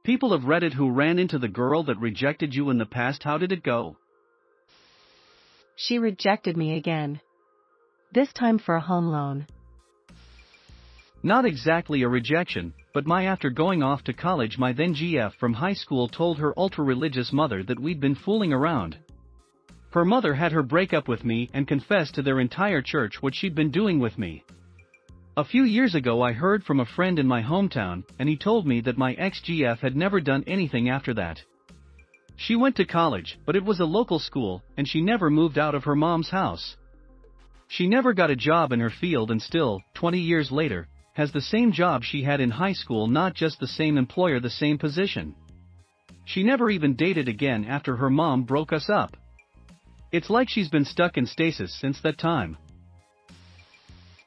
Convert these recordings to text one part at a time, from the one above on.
People of Reddit who ran into the girl that rejected you in the past, how did it go? She rejected me again. This time for a home loan. Not exactly a rejection, but after going off to college, my then GF from high school told her ultra-religious mother that we'd been fooling around. Her mother had her break up with me and confessed to their entire church what she'd been doing with me. A few years ago I heard from a friend in my hometown, and he told me that my ex-GF had never done anything after that. She went to college, but it was a local school, and she never moved out of her mom's house. She never got a job in her field and still, 20 years later, has the same job she had in high school, not just the same employer, the same position. She never even dated again after her mom broke us up. It's like she's been stuck in stasis since that time.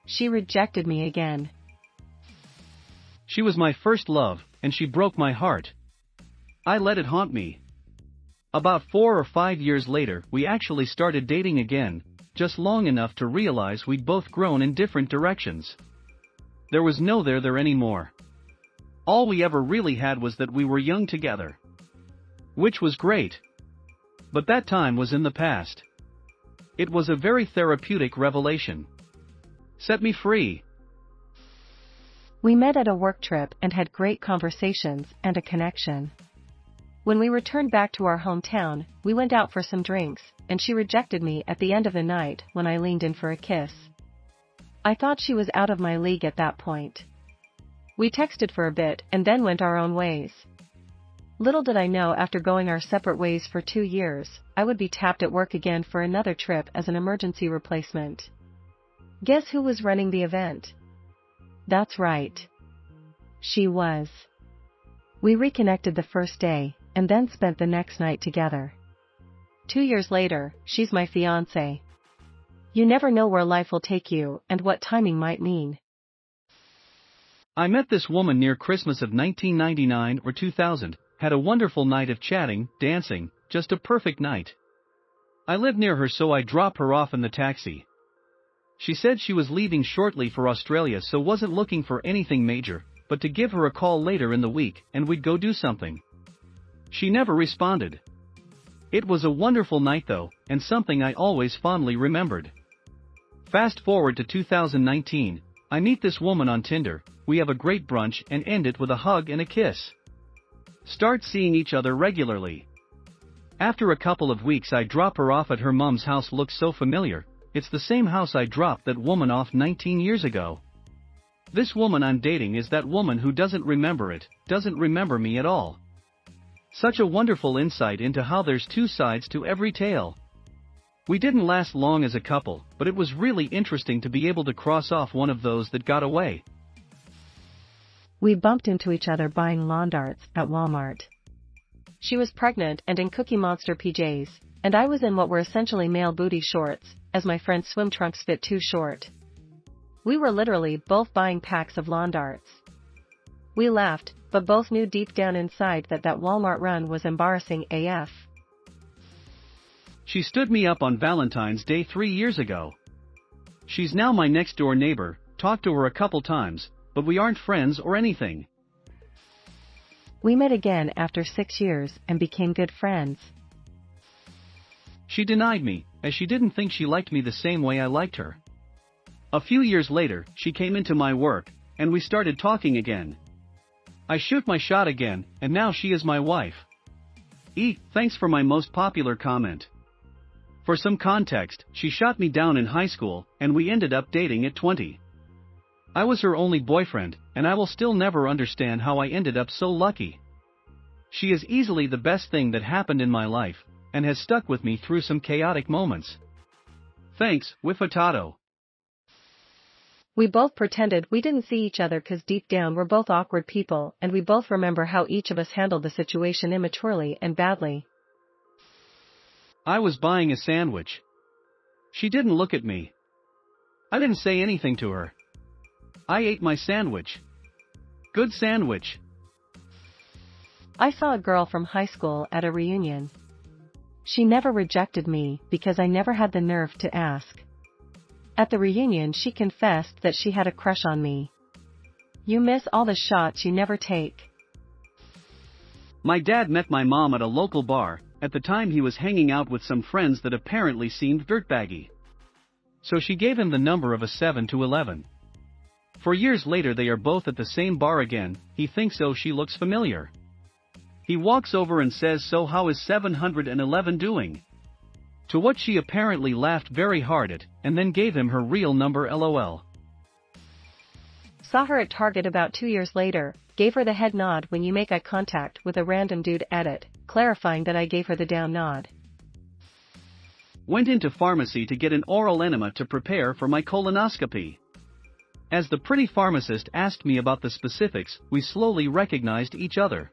She rejected me again. She was my first love, and she broke my heart. I let it haunt me. About 4 or 5 years later, we actually started dating again, just long enough to realize we'd both grown in different directions. There was no there anymore. All we ever really had was that we were young together. Which was great. But that time was in the past. It was a very therapeutic revelation. Set me free. We met at a work trip and had great conversations and a connection. When we returned back to our hometown, we went out for some drinks, and she rejected me at the end of the night when I leaned in for a kiss. I thought she was out of my league at that point. We texted for a bit and then went our own ways. Little did I know, after going our separate ways for 2 years, I would be tapped at work again for another trip as an emergency replacement. Guess who was running the event? That's right. She was. We reconnected the first day, and then spent the next night together. 2 years later, she's my fiancé. You never know where life will take you, and what timing might mean. I met this woman near Christmas of 1999 or 2000, had a wonderful night of chatting, dancing, just a perfect night. I live near her, so I drop her off in the taxi. She said she was leaving shortly for Australia, so wasn't looking for anything major, but to give her a call later in the week and we'd go do something. She never responded. It was a wonderful night though, and something I always fondly remembered. Fast forward to 2019, I meet this woman on Tinder, we have a great brunch and end it with a hug and a kiss. Start seeing each other regularly. After a couple of weeks I drop her off at her mom's house. Looks so familiar, it's the same house I dropped that woman off 19 years ago. This woman I'm dating is that woman who doesn't remember me at all. Such a wonderful insight into how there's two sides to every tale. We didn't last long as a couple, but it was really interesting to be able to cross off one of those that got away. We bumped into each other buying lawn darts at Walmart. She was pregnant and in Cookie Monster PJs, and I was in what were essentially male booty shorts, as my friend's swim trunks fit too short. We were literally both buying packs of lawn darts. We laughed, but both knew deep down inside that Walmart run was embarrassing AF. She stood me up on Valentines Day 3 years ago. She's now my next door neighbor, talked to her a couple times, but we aren't friends or anything. We met again after 6 years and became good friends. She denied me, as she didn't think she liked me the same way I liked her. A few years later, she came into my work, and we started talking again. I shoot my shot again, and now she is my wife. Thanks for my most popular comment. For some context, she shot me down in high school, and we ended up dating at 20. I was her only boyfriend, and I will still never understand how I ended up so lucky. She is easily the best thing that happened in my life, and has stuck with me through some chaotic moments. Thanks, Wifatato. We both pretended we didn't see each other cause deep down we're both awkward people, and we both remember how each of us handled the situation immaturely and badly. I was buying a sandwich. She didn't look at me. I didn't say anything to her. I ate my sandwich. Good sandwich. I saw a girl from high school at a reunion. She never rejected me because I never had the nerve to ask. At the reunion she confessed that she had a crush on me. You miss all the shots you never take. My dad met my mom at a local bar. At the time he was hanging out with some friends that apparently seemed dirtbaggy. So she gave him the number of a 7 to 11. 4 years later they are both at the same bar again. He thinks oh she looks familiar. He walks over and says so how is 711 doing? To what she apparently laughed very hard at, and then gave him her real number lol. Saw her at Target about 2 years later, gave her the head nod when you make eye contact with a random dude edit, clarifying that I gave her the down nod. Went into pharmacy to get an oral enema to prepare for my colonoscopy. As the pretty pharmacist asked me about the specifics, we slowly recognized each other.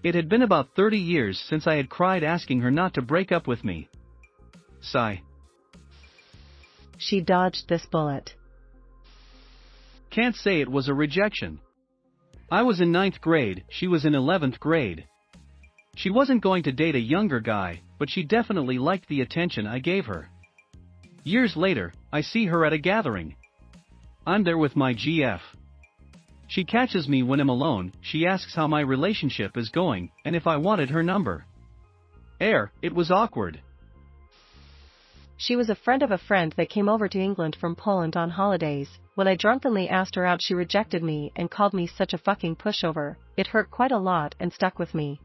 It had been about 30 years since I had cried asking her not to break up with me. Sigh. She dodged this bullet. Can't say it was a rejection. I was in 9th grade, she was in 11th grade. She wasn't going to date a younger guy, but she definitely liked the attention I gave her. Years later, I see her at a gathering. I'm there with my GF. She catches me when I'm alone, she asks how my relationship is going, and if I wanted her number. It was awkward. She was a friend of a friend that came over to England from Poland on holidays. When I drunkenly asked her out she rejected me and called me such a fucking pushover. It hurt quite a lot and stuck with me.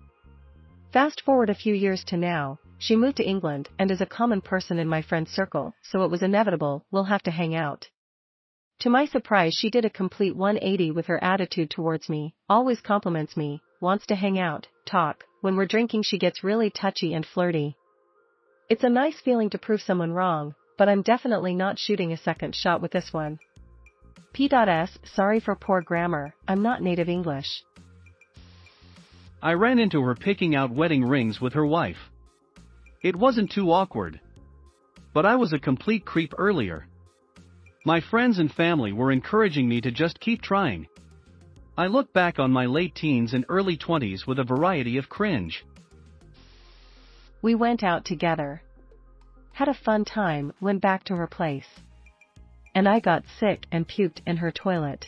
Fast forward a few years to now, she moved to England and is a common person in my friend circle, so it was inevitable we'll have to hang out. To my surprise she did a complete 180 with her attitude towards me, always compliments me, wants to hang out, talk. When we're drinking she gets really touchy and flirty. It's a nice feeling to prove someone wrong, but I'm definitely not shooting a second shot with this one. P.S. Sorry for poor grammar, I'm not native English. I ran into her picking out wedding rings with her wife. It wasn't too awkward. But I was a complete creep earlier. My friends and family were encouraging me to just keep trying. I look back on my late teens and early 20s with a variety of cringe. We went out together. Had a fun time, went back to her place. And I got sick and puked in her toilet.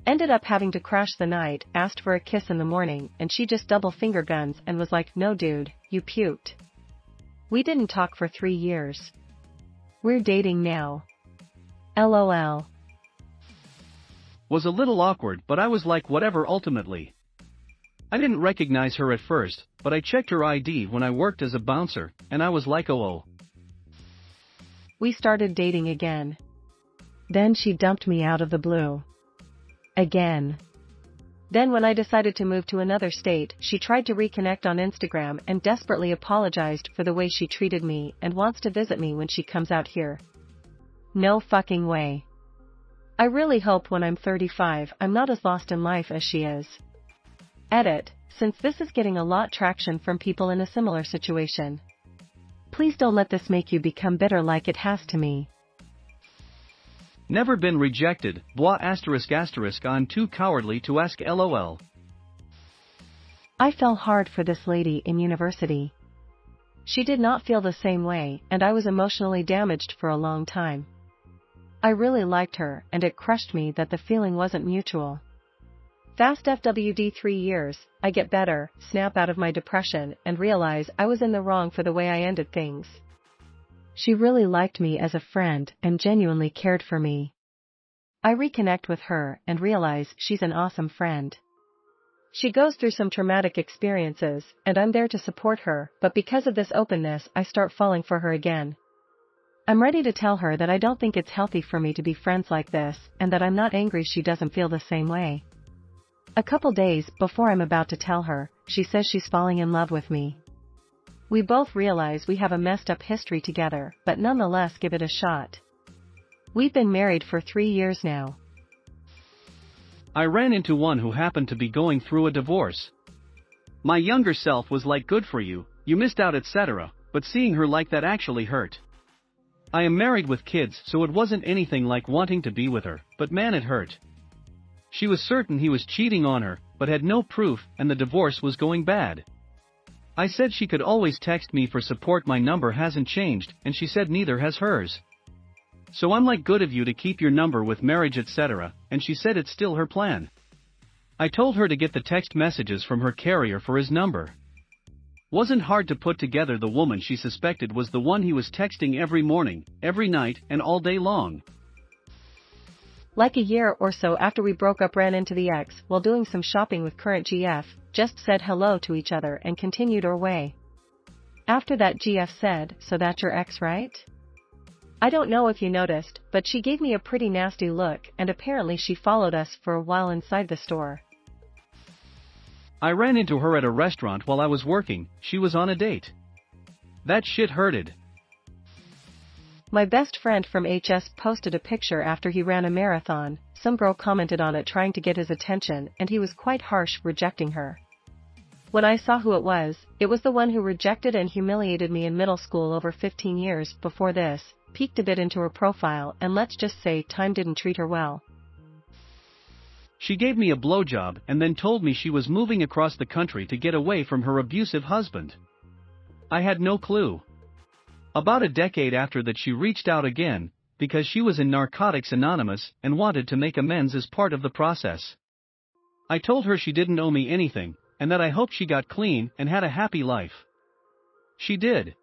Ended up having to crash the night, asked for a kiss in the morning, and she just double finger guns and was like, no dude, you puked. We didn't talk for 3 years. We're dating now. LOL. Was a little awkward, but I was like whatever ultimately. I didn't recognize her at first, but I checked her ID when I worked as a bouncer, and I was like oh. We started dating again. Then she dumped me out of the blue. Again. Then when I decided to move to another state, she tried to reconnect on Instagram and desperately apologized for the way she treated me and wants to visit me when she comes out here. No fucking way. I really hope when I'm 35 I'm not as lost in life as she is. Edit, since this is getting a lot traction from people in a similar situation. Please don't let this make you become bitter like it has to me. Never been rejected, blah ***, I'm too cowardly to ask lol. I fell hard for this lady in university. She did not feel the same way, and I was emotionally damaged for a long time. I really liked her, and it crushed me that the feeling wasn't mutual. Fast FWD 3 years, I get better, snap out of my depression, and realize I was in the wrong for the way I ended things. She really liked me as a friend and genuinely cared for me. I reconnect with her and realize she's an awesome friend. She goes through some traumatic experiences, and I'm there to support her, but because of this openness I start falling for her again. I'm ready to tell her that I don't think it's healthy for me to be friends like this, and that I'm not angry she doesn't feel the same way. A couple days before I'm about to tell her, she says she's falling in love with me. We both realize we have a messed up history together, but nonetheless give it a shot. We've been married for 3 years now. I ran into one who happened to be going through a divorce. My younger self was like good for you, you missed out etc., but seeing her like that actually hurt. I am married with kids, so it wasn't anything like wanting to be with her, but man it hurt. She was certain he was cheating on her, but had no proof, and the divorce was going bad. I said she could always text me for support, my number hasn't changed, and she said neither has hers. So I'm like, good of you to keep your number with marriage etc., and she said it's still her plan. I told her to get the text messages from her carrier for his number. Wasn't hard to put together the woman she suspected was the one he was texting every morning, every night, and all day long. Like a year or so after we broke up, ran into the ex while doing some shopping with current GF, just said hello to each other and continued our way. After that, GF said, "So that's your ex, right?" I don't know if you noticed, but she gave me a pretty nasty look, and apparently she followed us for a while inside the store. I ran into her at a restaurant while I was working. She was on a date. That shit hurted. My best friend from HS posted a picture after he ran a marathon. Some girl commented on it trying to get his attention, and he was quite harsh, rejecting her. When I saw who it was the one who rejected and humiliated me in middle school over 15 years before this. Peeked a bit into her profile, and let's just say time didn't treat her well. She gave me a blowjob and then told me she was moving across the country to get away from her abusive husband. I had no clue. About a decade after that, she reached out again, because she was in Narcotics Anonymous and wanted to make amends as part of the process. I told her she didn't owe me anything, and that I hoped she got clean and had a happy life. She did.